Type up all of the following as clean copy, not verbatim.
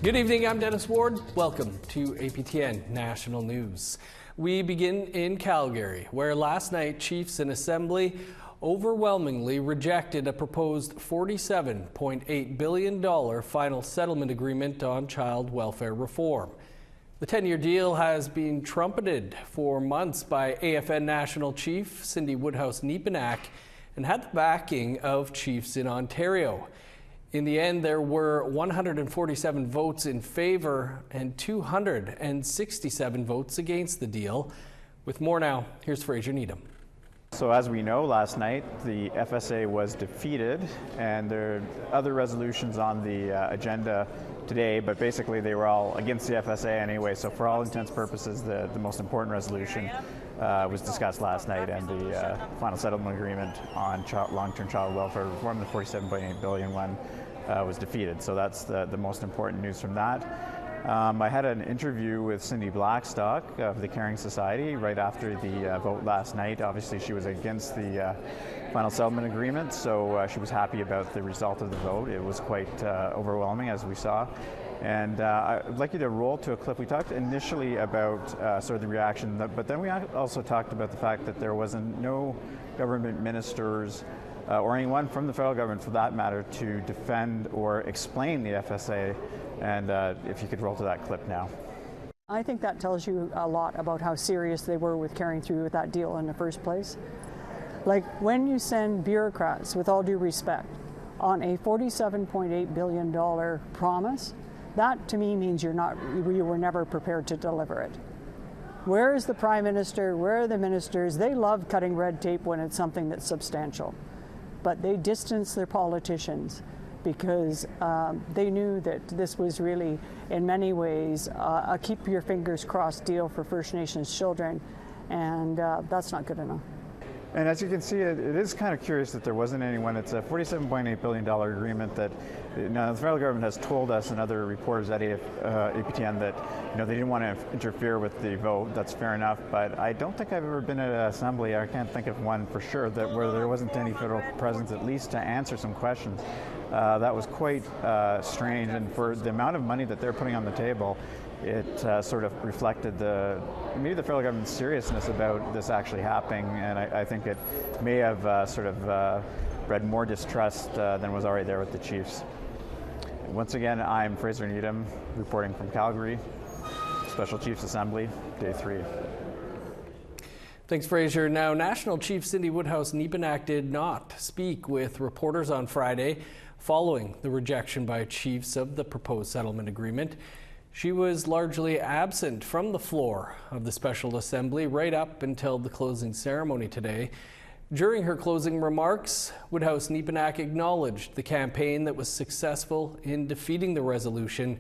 Good evening, I'm Dennis Ward. Welcome to APTN National News. We begin in Calgary, where last night Chiefs in Assembly overwhelmingly rejected a proposed $47.8 billion final settlement agreement on child welfare reform. The 10-year deal has been trumpeted for months by AFN National Chief Cindy Woodhouse-Nepenak and had the backing of chiefs in Ontario. In the end, there were 147 votes in favor and 267 votes against the deal. With more now, here's Fraser Needham. So as we know, last night the FSA was defeated, and there are other resolutions on the agenda today, but basically they were all against the FSA anyway, so for all intents and purposes the most important resolution was discussed last night, and the final settlement agreement on long-term child welfare reform, the $47.8 billion one, was defeated. So that's the most important news from that. I had an interview with Cindy Blackstock of the Caring Society right after the vote last night. Obviously she was against the final settlement agreement, so she was happy about the result of the vote. It was quite overwhelming, as we saw. And I'd like you to roll to a clip. We talked initially about sort of the reaction, but then we also talked about the fact that there wasn't no government ministers or anyone from the federal government, for that matter, to defend or explain the FSA. And if you could roll to that clip now. I think that tells you a lot about how serious they were with carrying through with that deal in the first place. Like, when you send bureaucrats, with all due respect, on a $47.8 billion promise, that to me means you were never prepared to deliver it. Where is the Prime Minister? Where are the ministers? They love cutting red tape when it's something that's substantial. But they distance their politicians because they knew that this was really, in many ways, a keep your fingers crossed deal for First Nations children, and that's not good enough. And as you can see, it is kind of curious that there wasn't anyone. It's a $47.8 billion agreement that now the federal government has told us and other reporters at APTN that they didn't want to interfere with the vote. That's fair enough, but I don't think I've ever been at an assembly, I can't think of one for sure, where there wasn't any federal presence at least to answer some questions. That was quite strange, and for the amount of money that they're putting on the table, it sort of reflected maybe the federal government's seriousness about this actually happening, and I think it may have sort of bred more distrust than was already there with the Chiefs. Once again, I'm Fraser Needham, reporting from Calgary, Special Chiefs Assembly, Day 3. Thanks, Fraser. Now, National Chief Cindy Woodhouse-Nepenak did not speak with reporters on Friday following the rejection by chiefs of the proposed settlement agreement. She was largely absent from the floor of the Special Assembly right up until the closing ceremony today. During her closing remarks, Woodhouse-Nepenak acknowledged the campaign that was successful in defeating the resolution.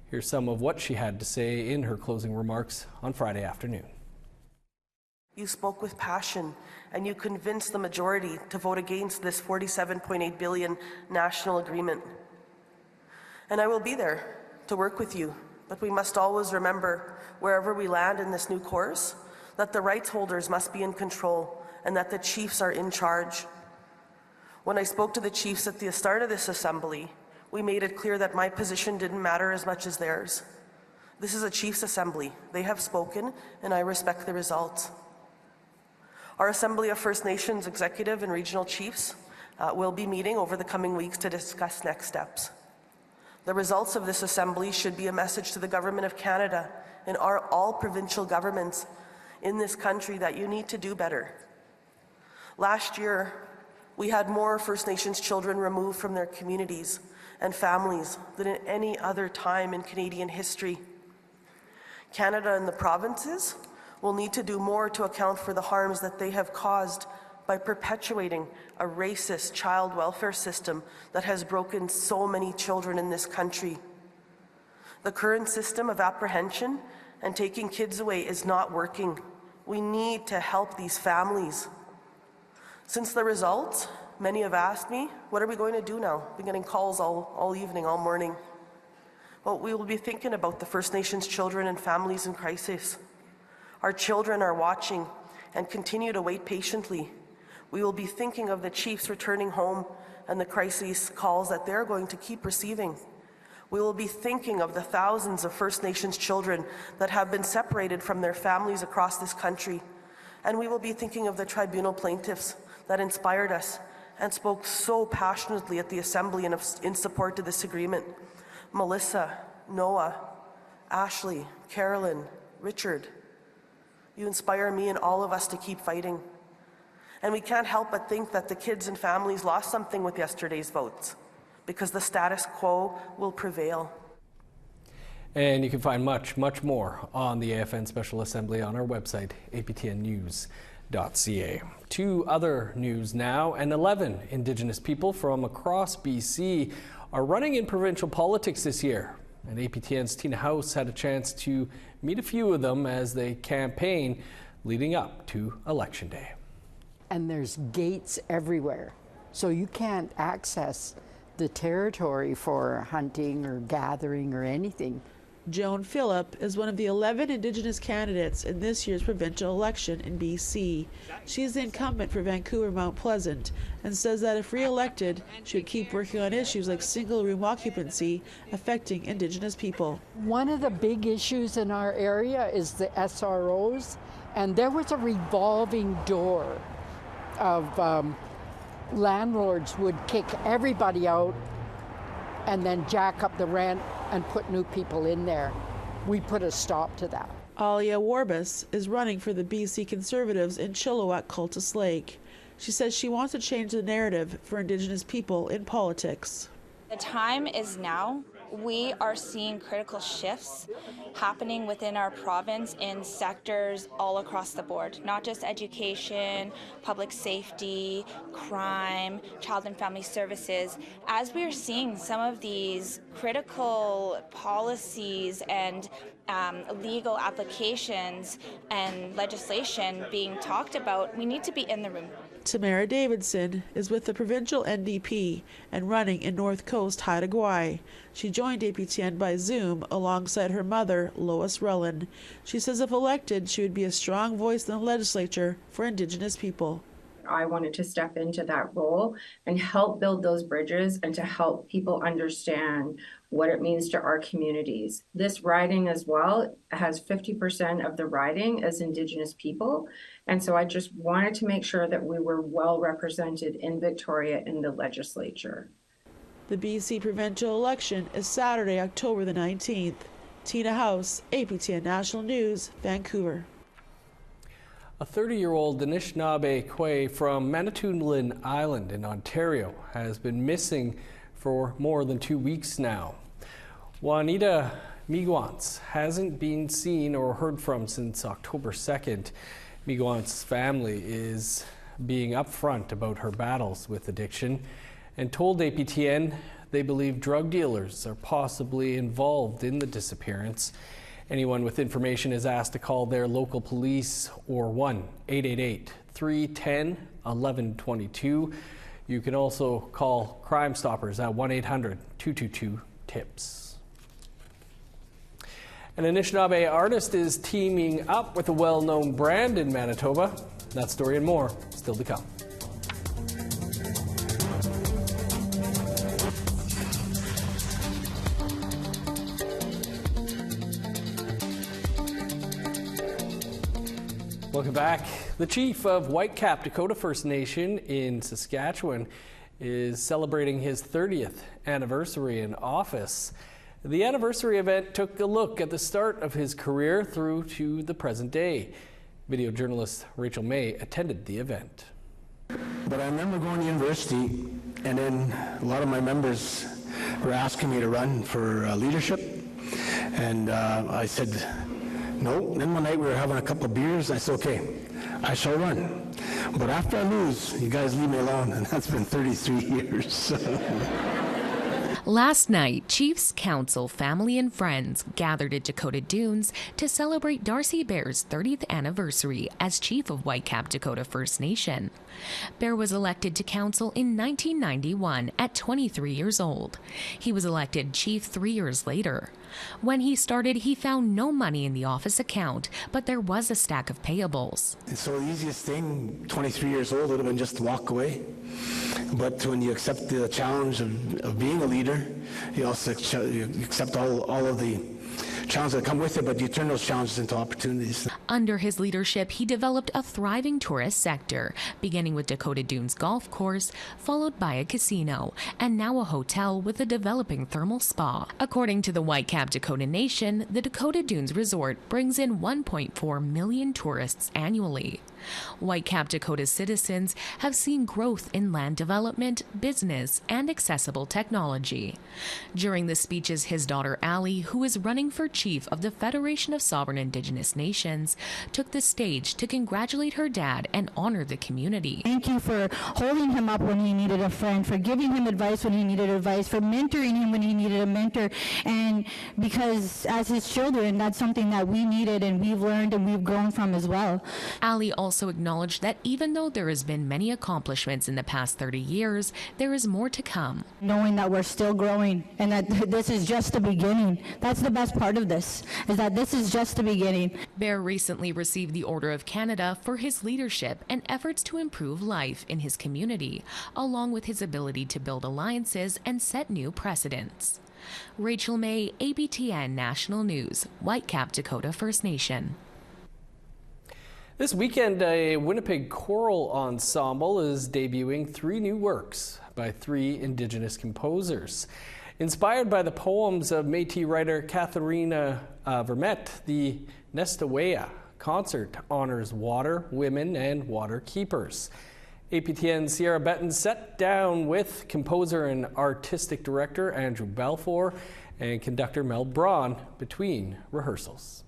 Here's some of what she had to say in her closing remarks on Friday afternoon. You spoke with passion, and you convinced the majority to vote against this $47.8 billion national agreement. And I will be there to work with you. But we must always remember, wherever we land in this new course, that the rights holders must be in control and that the chiefs are in charge. When I spoke to the chiefs at the start of this assembly, we made it clear that my position didn't matter as much as theirs. This is a chiefs assembly. They have spoken, and I respect the results. Our Assembly of First Nations Executive and Regional Chiefs will be meeting over the coming weeks to discuss next steps. The results of this assembly should be a message to the Government of Canada and all provincial governments in this country that you need to do better. Last year, we had more First Nations children removed from their communities and families than at any other time in Canadian history. Canada and the provinces will need to do more to account for the harms that they have caused by perpetuating a racist child welfare system that has broken so many children in this country. The current system of apprehension and taking kids away is not working. We need to help these families. Since the results, many have asked me, what are we going to do now? I've been getting calls all evening, all morning. Well, we will be thinking about the First Nations children and families in crisis. Our children are watching and continue to wait patiently. We will be thinking of the chiefs returning home and the crisis calls that they're going to keep receiving. We will be thinking of the thousands of First Nations children that have been separated from their families across this country. And we will be thinking of the tribunal plaintiffs that inspired us and spoke so passionately at the Assembly in support of this agreement. Melissa, Noah, Ashley, Carolyn, Richard, you inspire me and all of us to keep fighting. And we can't help but think that the kids and families lost something with yesterday's votes, because the status quo will prevail. And you can find much more on the AFN Special Assembly on our website, aptnnews.ca. To other news now, and 11 Indigenous people from across BC are running in provincial politics this year. And APTN's Tina House had a chance to meet a few of them as they campaign leading up to Election Day. And there's gates everywhere, so you can't access the territory for hunting or gathering or anything. Joan Phillip is one of the 11 Indigenous candidates in this year's provincial election in BC. She is the incumbent for Vancouver Mount Pleasant and says that if re-elected, she would keep working on issues like single-room occupancy affecting Indigenous people. One of the big issues in our area is the SROs, and there was a revolving door of landlords would kick everybody out and then jack up the rent and put new people in there. We put a stop to that. Alia Warbus is running for the BC Conservatives in Chilliwack Cultus Lake. She says she wants to change the narrative for Indigenous people in politics. The time is now. We are seeing critical shifts happening within our province in sectors all across the board, not just education, public safety, crime, child and family services. As we are seeing some of these critical policies and legal applications and legislation being talked about, we need to be in the room. Tamara Davidson is with the provincial NDP and running in North Coast Haida Gwaii. She joined APTN by Zoom alongside her mother, Lois Rellan. She says if elected, she would be a strong voice in the legislature for Indigenous people. I wanted to step into that role and help build those bridges and to help people understand what it means to our communities. This riding as well has 50% of the riding as Indigenous people. And so I just wanted to make sure that we were well represented in Victoria in the legislature. The BC provincial election is Saturday, October the 19th. Tina House, APTN National News, Vancouver. A 30-year-old Anishinaabe Kwe from Manitoulin Island in Ontario has been missing for more than 2 weeks now. Juanita Miigwants hasn't been seen or heard from since October 2nd. Miigwants' family is being upfront about her battles with addiction and told APTN they believe drug dealers are possibly involved in the disappearance. Anyone with information is asked to call their local police or 1-888-310-1122. You can also call Crime Stoppers at 1-800-222-TIPS. An Anishinaabe artist is teaming up with a well-known brand in Manitoba. That story and more still to come. Welcome back. The chief of Whitecap Dakota First Nation in Saskatchewan is celebrating his 30th anniversary in office. The anniversary event took a look at the start of his career through to the present day. Video journalist Rachel May attended the event. But I remember going to university, and then a lot of my members were asking me to run for leadership, and I said no. Then one night we were having a couple of beers, and I said, okay, I shall run. But after I lose, you guys leave me alone, and that's been 33 years. Last night, Chiefs, Council, family and friends gathered at Dakota Dunes to celebrate Darcy Bear's 30th anniversary as Chief of Whitecap Dakota First Nation. Bear was elected to Council in 1991 at 23 years old. He was elected Chief 3 years later. When he started, he found no money in the office account, but there was a stack of payables. And so the easiest thing, 23 years old, would have been just to walk away. But when you accept the challenge of being a leader, leader. You also you accept all of the challenges that come with it, but you turn those challenges into opportunities. Under his leadership, he developed a thriving tourist sector, beginning with Dakota Dunes Golf Course, followed by a casino, and now a hotel with a developing thermal spa. According to the Whitecap Dakota Nation, the Dakota Dunes Resort brings in 1.4 million tourists annually. Whitecap Dakota's citizens have seen growth in land development, business, and accessible technology. During the speeches, his daughter Allie, who is running for chief of the Federation of Sovereign Indigenous Nations, took the stage to congratulate her dad and honor the community. Thank you for holding him up when he needed a friend, for giving him advice when he needed advice, for mentoring him when he needed a mentor. And because as his children, that's something that we needed and we've learned and we've grown from as well. Allie also acknowledged that even though there has been many accomplishments in the past 30 years, there is more to come. Knowing that we're still growing and that this is just the beginning. That's the best part of this, is that this is just the beginning. Bear recently received the Order of Canada for his leadership and efforts to improve life in his community, along with his ability to build alliances and set new precedents. Rachel May, APTN National News, Whitecap Dakota First Nation. This weekend, a Winnipeg choral ensemble is debuting 3 new works by 3 Indigenous composers. Inspired by the poems of Métis writer Catharina Vermette, the Nestawaya concert honors water, women, and water keepers. APTN Sierra Benton sat down with composer and artistic director Andrew Balfour and conductor Mel Braun between rehearsals.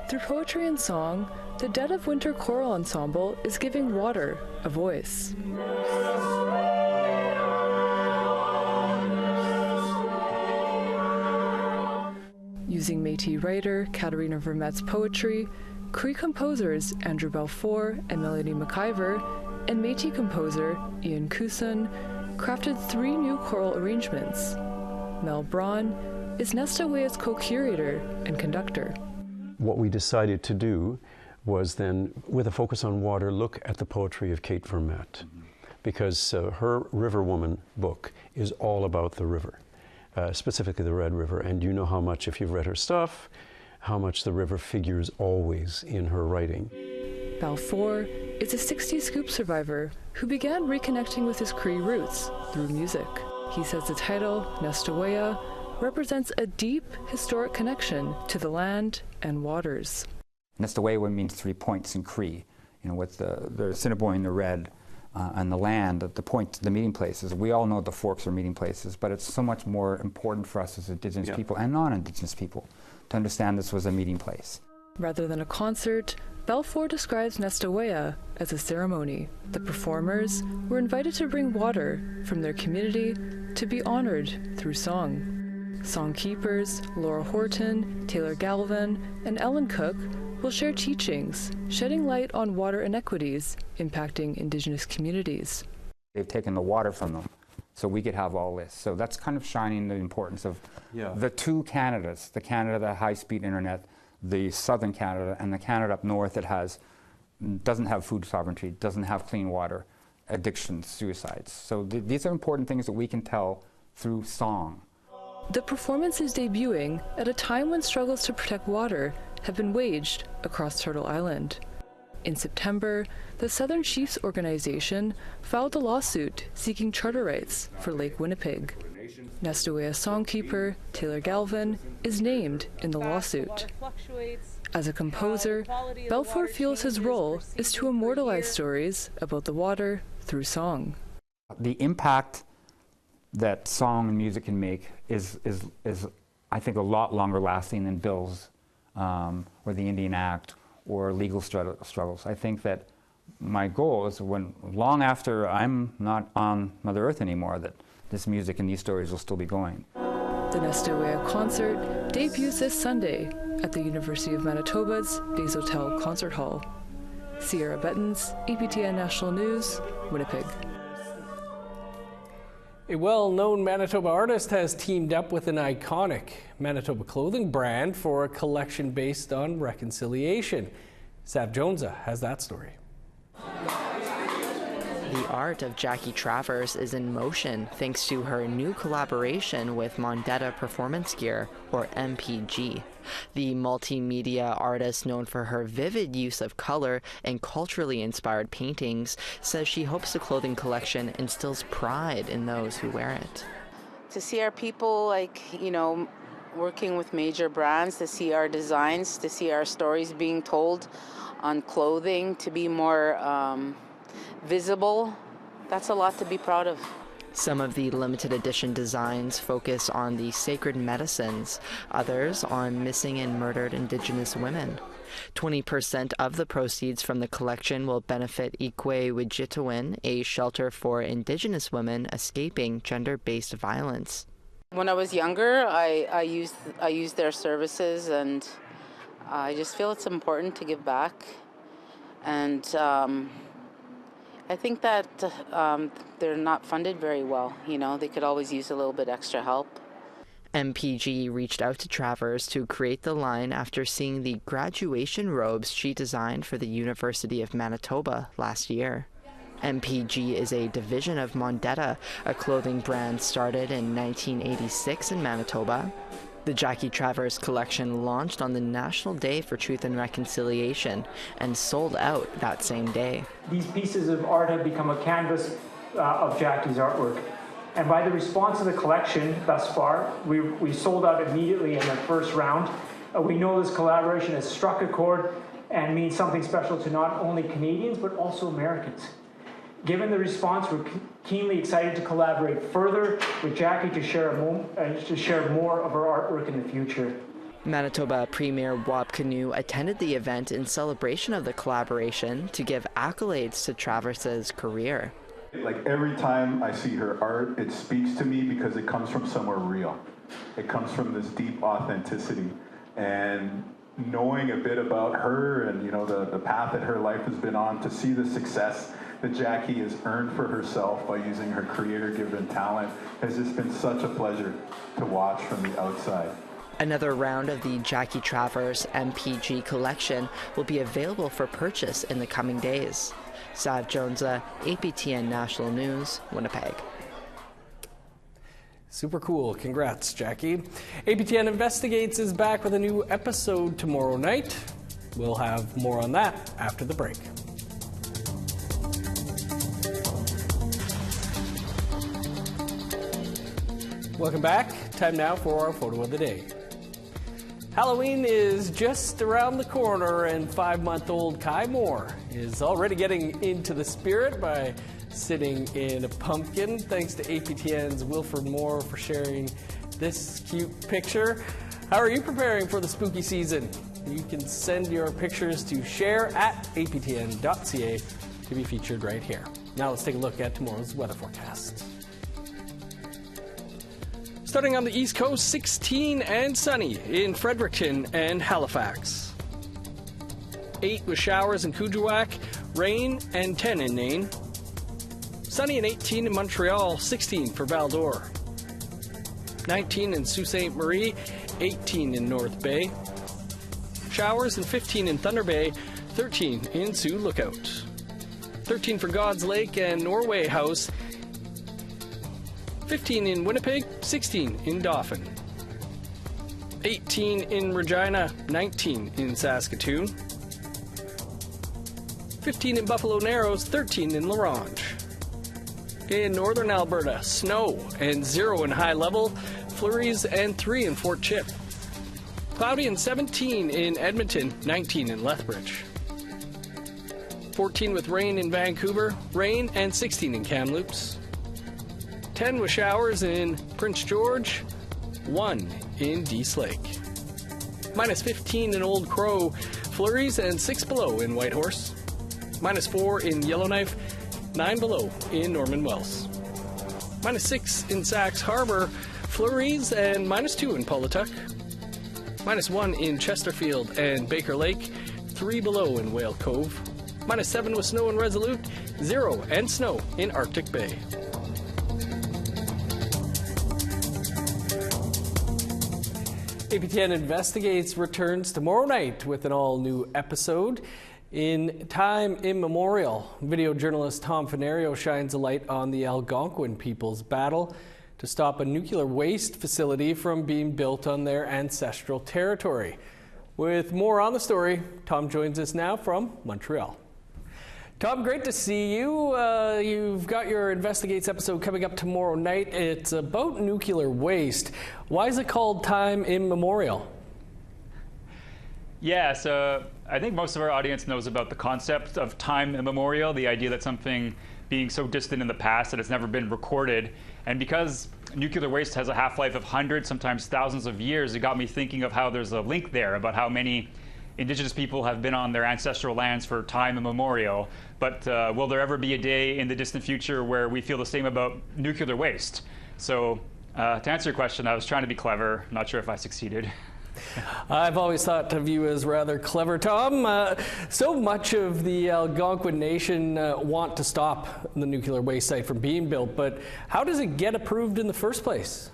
Through poetry and song, the Dead of Winter Choral Ensemble is giving water a voice. Using Métis writer Catharina Vermette's poetry, Cree composers Andrew Balfour and Melody McIver and Métis composer Ian Cousin crafted 3 new choral arrangements. Mel Braun is Nestawaya's co-curator and conductor. What we decided to do was then, with a focus on water, look at the poetry of Kate Vermette, because her River Woman book is all about the river, specifically the Red River. And you know how much, if you've read her stuff, how much the river figures always in her writing. Balfour is a 60s scoop survivor who began reconnecting with his Cree roots through music. He says the title, Nestawaya, represents a deep historic connection to the land and waters. Nestawaya means 3 points in Cree. You know, with the Assiniboine, the Red, and the land, the point, the meeting places. We all know the forks are meeting places, but it's so much more important for us as Indigenous people and non-Indigenous people to understand this was a meeting place. Rather than a concert, Balfour describes Nestawaya as a ceremony. The performers were invited to bring water from their community to be honored through song. Songkeepers Laura Horton, Taylor Galvin, and Ellen Cook will share teachings, shedding light on water inequities impacting Indigenous communities. They've taken the water from them, so we could have all this. So that's kind of shining the importance of the 2 Canadas, the Canada that high-speed internet, the southern Canada, and the Canada up north that doesn't have food sovereignty, doesn't have clean water, addictions, suicides. So these are important things that we can tell through song. The performance is debuting at a time when struggles to protect water have been waged across Turtle Island. In September, the Southern Chiefs organization filed a lawsuit seeking charter rights for Lake Winnipeg. Nestawaya songkeeper Taylor Galvin is named in the lawsuit. As a composer, Balfour feels his role is to immortalize stories about the water through song. The impact that song and music can make is I think, a lot longer lasting than bills or the Indian Act or legal struggles. I think that my goal is long after I'm not on Mother Earth anymore, that this music and these stories will still be going. The Nestawaya concert debuts this Sunday at the University of Manitoba's Des Hotels Concert Hall. Sierra Bettens, APTN National News, Winnipeg. A well-known Manitoba artist has teamed up with an iconic Manitoba clothing brand for a collection based on reconciliation. Sav Jonesa has that story. The art of Jackie Travers is in motion thanks to her new collaboration with Mondetta Performance Gear, or MPG. The multimedia artist, known for her vivid use of color and culturally inspired paintings, says she hopes the clothing collection instills pride in those who wear it. To see our people, working with major brands, to see our designs, to see our stories being told on clothing, to be more visible, that's a lot to be proud of. Some of the limited edition designs focus on the sacred medicines, others on missing and murdered Indigenous women. 20% of the proceeds from the collection will benefit Ikwe Wejitowin, a shelter for Indigenous women escaping gender-based violence. When I was younger, I used their services, and I just feel it's important to give back. And I think that they're not funded very well. They could always use a little bit extra help. MPG reached out to Travers to create the line after seeing the graduation robes she designed for the University of Manitoba last year. MPG is a division of Mondetta, a clothing brand started in 1986 in Manitoba. The Jackie Travers collection launched on the National Day for Truth and Reconciliation and sold out that same day. These pieces of art have become a canvas of Jackie's artwork. And by the response of the collection thus far, we sold out immediately in the first round. We know this collaboration has struck a chord and means something special to not only Canadians, but also Americans. Given the response, we're keenly excited to collaborate further with Jackie to share more of her artwork in the future. Manitoba Premier Wab Kinew attended the event in celebration of the collaboration to give accolades to Travers's career. Like every time I see her art, it speaks to me because it comes from somewhere real. It comes from this deep authenticity. And knowing a bit about her and the path that her life has been on, to see the success that Jackie has earned for herself by using her creator-given talent has just been such a pleasure to watch from the outside. Another round of the Jackie Travers MPG collection will be available for purchase in the coming days. Sav Jonesa, APTN National News, Winnipeg. Super cool. Congrats, Jackie. APTN Investigates is back with a new episode tomorrow night. We'll have more on that after the break. Welcome back. Time now for our photo of the day. Halloween is just around the corner, and 5-month-old Kai Moore is already getting into the spirit by sitting in a pumpkin. Thanks to APTN's Wilfred Moore for sharing this cute picture. How are you preparing for the spooky season? You can send your pictures to share@aptn.ca to be featured right here. Now let's take a look at tomorrow's weather forecast. Starting on the East Coast, 16 and sunny in Fredericton and Halifax. 8 with showers in Kuujjuaq, rain and 10 in Nain. Sunny and 18 in Montreal, 16 for Val-d'Or. 19 in Sault Ste. Marie, 18 in North Bay. Showers and 15 in Thunder Bay, 13 in Sioux Lookout. 13 for God's Lake and Norway House, 15 in Winnipeg, 16 in Dauphin. 18 in Regina, 19 in Saskatoon. 15 in Buffalo Narrows, 13 in La Ronge. In northern Alberta, snow and 0 in High Level, flurries and 3 in Fort Chip. Cloudy and 17 in Edmonton, 19 in Lethbridge. 14 with rain in Vancouver, rain and 16 in Kamloops. 10 with showers in Prince George, 1 in Dease Lake. Minus 15 in Old Crow, flurries and 6 below in Whitehorse. Minus 4 in Yellowknife, 9 below in Norman Wells. Minus 6 in Sax Harbor, flurries and minus 2 in Paulatuck. Minus 1 in Chesterfield and Baker Lake, 3 below in Whale Cove. Minus 7 with snow in Resolute, 0 and snow in Arctic Bay. APTN Investigates returns tomorrow night with an all-new episode. In time immemorial, video journalist Tom Fenario shines a light on the Algonquin people's battle to stop a nuclear waste facility from being built on their ancestral territory. With more on the story, Tom joins us now from Montreal. Tom, great to see you. You've got your Investigates episode coming up tomorrow night. It's about nuclear waste. Why is it called Time Immemorial? Yeah, so I think most of our audience knows about the concept of time immemorial, the idea that something being so distant in the past that it's never been recorded. And because nuclear waste has a half-life of hundreds, sometimes thousands of years, it got me thinking of how there's a link there about how many Indigenous people have been on their ancestral lands for time immemorial. But will there ever be a day in the distant future where we feel the same about nuclear waste? So to answer your question, I was trying to be clever. I'm not sure if I succeeded. I've always thought of you as rather clever, Tom. So much of the Algonquin Nation want to stop the nuclear waste site from being built, but how does it get approved in the first place?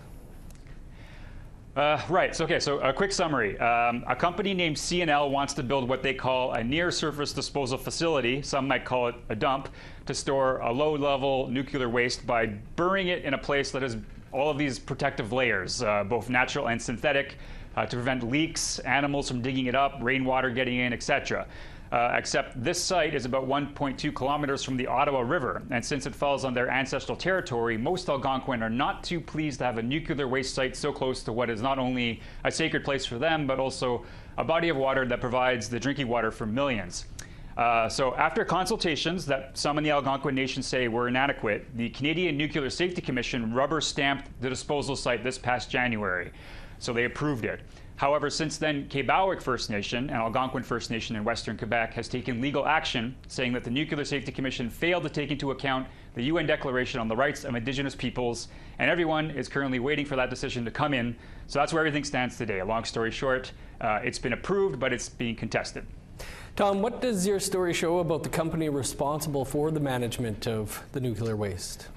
Right. So a quick summary. A company named CNL wants to build what they call a near-surface disposal facility, some might call it a dump, to store a low-level nuclear waste by burying it in a place that has all of these protective layers, both natural and synthetic, to prevent leaks, animals from digging it up, rainwater getting in, etc. Except this site is about 1.2 kilometers from the Ottawa River, and since it falls on their ancestral territory, most Algonquin are not too pleased to have a nuclear waste site so close to what is not only a sacred place for them, but also a body of water that provides the drinking water for millions. So after consultations that some in the Algonquin Nation say were inadequate, the Canadian Nuclear Safety Commission rubber-stamped the disposal site this past January. So they approved it. However, since then, Kaybowick First Nation and Algonquin First Nation in Western Quebec has taken legal action, saying that the Nuclear Safety Commission failed to take into account the UN Declaration on the Rights of Indigenous Peoples, and everyone is currently waiting for that decision to come in. So that's where everything stands today. A long story short, it's been approved, but it's being contested. Tom, what does your story show about the company responsible for the management of the nuclear waste?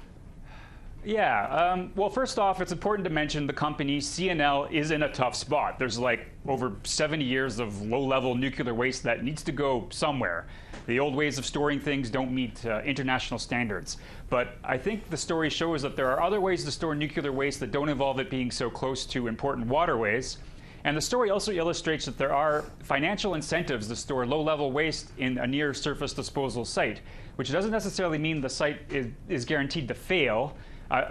Yeah, well, first off, it's important to mention the company, CNL, is in a tough spot. There's like over 70 years of low-level nuclear waste that needs to go somewhere. The old ways of storing things don't meet international standards. But I think the story shows that there are other ways to store nuclear waste that don't involve it being so close to important waterways. And the story also illustrates that there are financial incentives to store low-level waste in a near-surface disposal site, which doesn't necessarily mean the site is guaranteed to fail.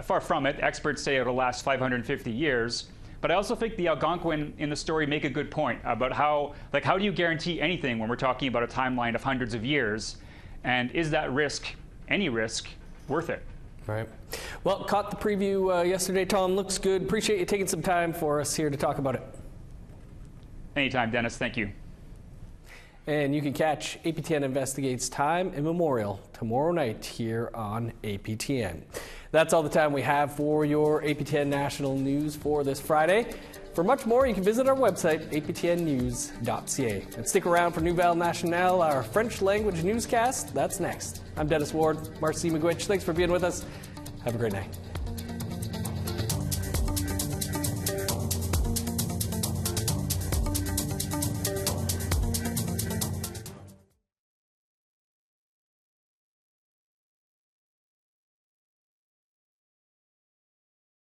Far from it. Experts say it'll last 550 years. But I also think the Algonquin in the story make a good point about how do you guarantee anything when we're talking about a timeline of hundreds of years? And is that risk, any risk, worth it? Right. Well, caught the preview yesterday, Tom. Looks good. Appreciate you taking some time for us here to talk about it. Anytime, Dennis. Thank you. And you can catch APTN Investigates Time Immemorial tomorrow night here on APTN. That's all the time we have for your APTN National News for this Friday. For much more, you can visit our website, aptnnews.ca. And stick around for Nouvelle Nationale, our French language newscast. That's next. I'm Dennis Ward. Marcy McGuitch, thanks for being with us. Have a great night.